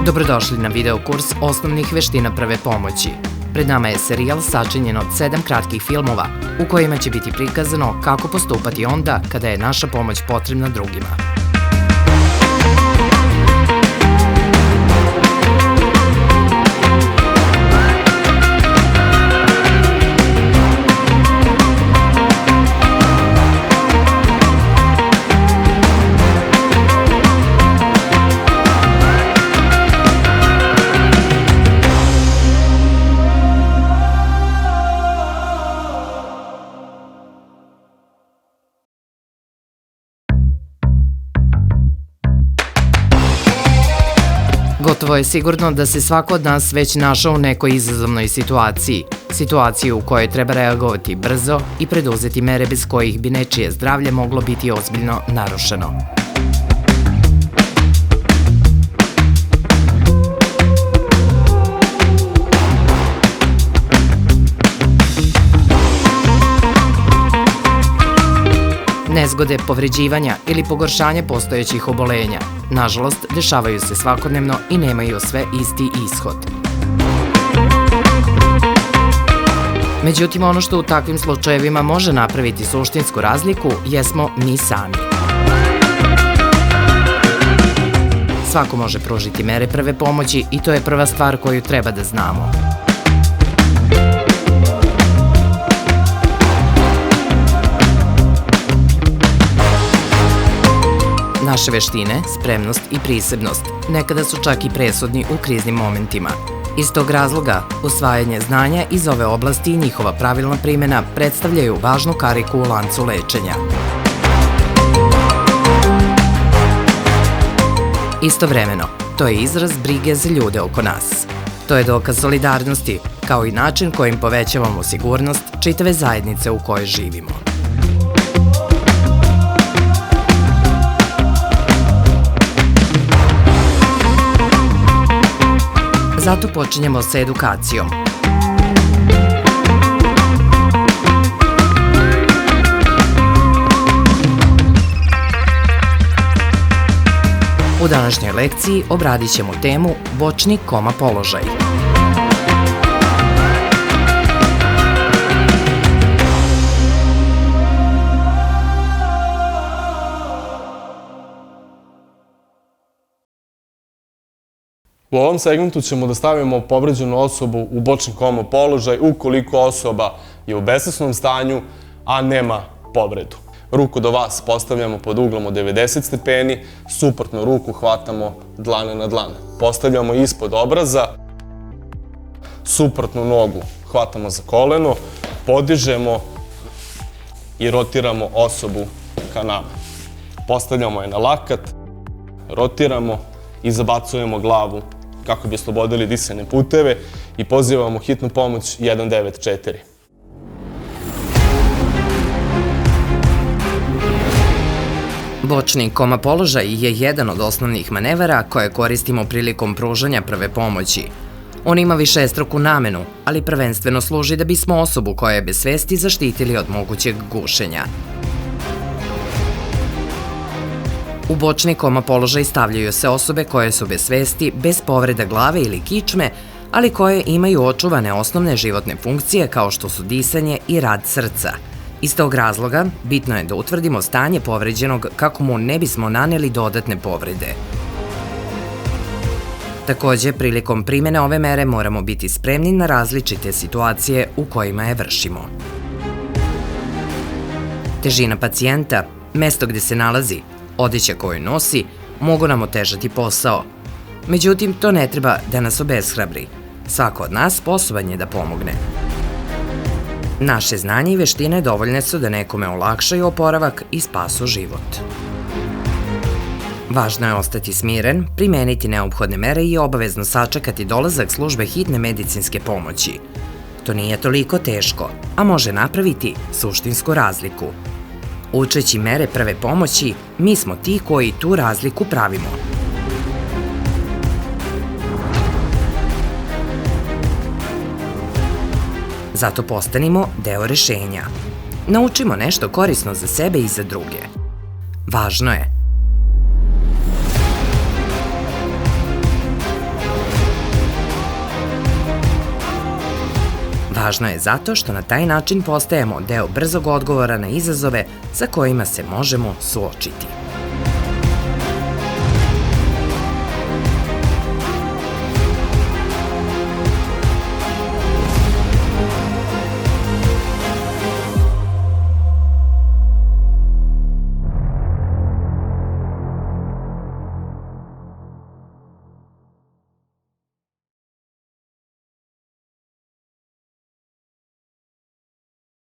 Dobrodošli na video kurs osnovnih veština prve pomoći. Pred nama je serijal sačinjen od 7 kratkih filmova u kojima će biti prikazano kako postupati onda kada je naša pomoć potrebna drugima. Gotovo je sigurno da se svako od nas već našao u nekoj izazovnoj situaciji u kojoj treba reagovati brzo i preduzeti mere bez kojih bi nečije zdravlje moglo biti ozbiljno narušeno. Nezgode, povređivanja ili pogoršanje postojećih obolenja, nažalost, dešavaju se svakodnevno i nemaju sve isti ishod. Međutim, ono što u takvim slučajevima može napraviti suštinsku razliku jesmo mi sami. Svako može pružiti mere prve pomoći i to je prva stvar koju treba da znamo. Naše veštine, spremnost i prisebnost nekada su čak i presudni u kriznim momentima. Iz tog razloga, usvajanje znanja iz ove oblasti i njihova pravilna primjena predstavljaju važnu kariku u lancu lečenja. Istovremeno, to je izraz brige za ljude oko nas. To je dokaz solidarnosti, kao i način kojim povećavamo sigurnost čitave zajednice u kojoj živimo. Zato počinjemo sa edukacijom. U današnjoj lekciji obradit ćemo temu bočni koma položaj. U ovom segmentu ćemo da stavimo povređenu osobu u bočni koma položaj ukoliko osoba je u besvesnom stanju, a nema povredu. Ruku do vas postavljamo pod uglom od 90 stepeni, suprotnu ruku hvatamo dlane na dlane. Postavljamo ispod obraza, suprotnu nogu hvatamo za koleno, podižemo i rotiramo osobu ka nama. Postavljamo je na lakat, rotiramo i zabacujemo glavu kako bi oslobodili disajne puteve i pozivamo hitnu pomoć 194. Bočni koma položaj je jedan od osnovnih manevara koje koristimo prilikom pružanja prve pomoći. On ima višestruku namenu, ali prvenstveno služi da bismo osobu koja je bez svesti zaštitili od mogućeg gušenja. U bočni koma položaj stavljaju se osobe koje su bez svesti, bez povreda glave ili kičme, ali koje imaju očuvane osnovne životne funkcije kao što su disanje i rad srca. Iz tog razloga, bitno je da utvrdimo stanje povređenog kako mu ne bismo naneli dodatne povrede. Takođe, prilikom primjene ove mere moramo biti spremni na različite situacije u kojima je vršimo. Težina pacijenta, mesto gde se nalazi, odeća koju nosi, mogu nam otežati posao. Međutim, to ne treba da nas obeshrabri. Svako od nas sposoban je da pomogne. Naše znanje i veštine dovoljne su da nekome olakšaju oporavak i spasu život. Važno je ostati smiren, primeniti neophodne mere i obavezno sačekati dolazak službe hitne medicinske pomoći. To nije toliko teško, a može napraviti suštinsku razliku. Učeći mere prve pomoći, mi smo ti koji tu razliku pravimo. Zato postanimo deo rešenja. Naučimo nešto korisno za sebe i za druge. Važno je Važno je zato što na taj način postajemo deo brzog odgovora na izazove sa kojima se možemo suočiti.